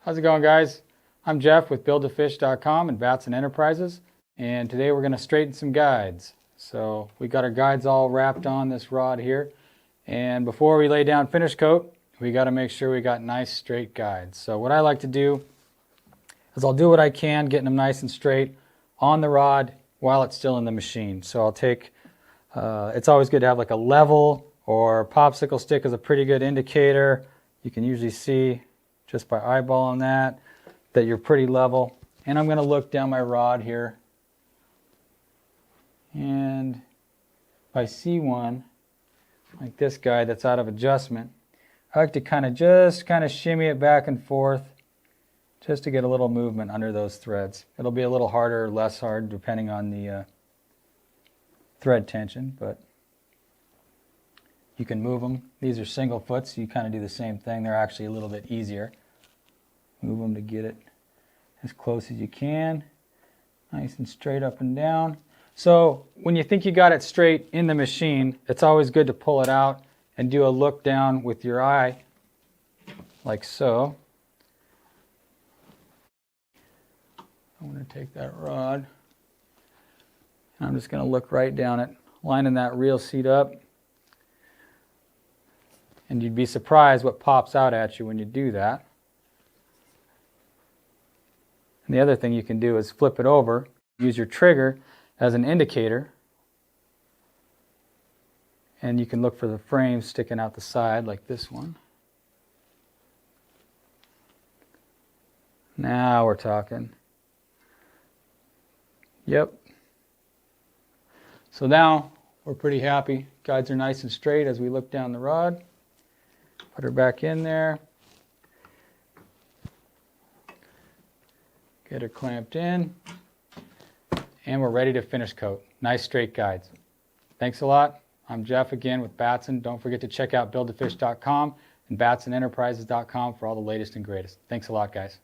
How's it going, guys? I'm Jeff with buildtofish.com and Batson Enterprises, and today we're going to straighten some guides. So we got our guides all wrapped on this rod here, and before we lay down finish coat, we got to make sure we got nice straight guides. So what I like to do is I'll do what I can getting them nice and straight on the rod while it's still in the machine. So I'll take, it's always good to have like a level or popsicle stick is a pretty good indicator. You can usually see just by eyeballing that you're pretty level. And I'm going to look down my rod here, and if I see one like this guy that's out of adjustment, I like to kind of shimmy it back and forth just to get a little movement under those threads. It'll be a little harder or less hard depending on the thread tension, but you can move them. These are single foot, so you kind of do the same thing. They're actually a little bit easier. Move them to get it as close as you can. Nice and straight up and down. So when you think you got it straight in the machine, it's always good to pull it out and do a look down with your eye, like so. I'm going to take that rod, and I'm just going to look right down it, lining that reel seat up. And you'd be surprised what pops out at you when you do that. And the other thing you can do is flip it over, use your trigger as an indicator, and you can look for the frames sticking out the side like this one. Now we're talking. Yep. So now we're pretty happy. Guides are nice and straight as we look down the rod. Put her back in there. Get her clamped in. And we're ready to finish coat. Nice straight guides. Thanks a lot. I'm Jeff again with Batson. Don't forget to check out buildtofish.com and batsonenterprises.com for all the latest and greatest. Thanks a lot, guys.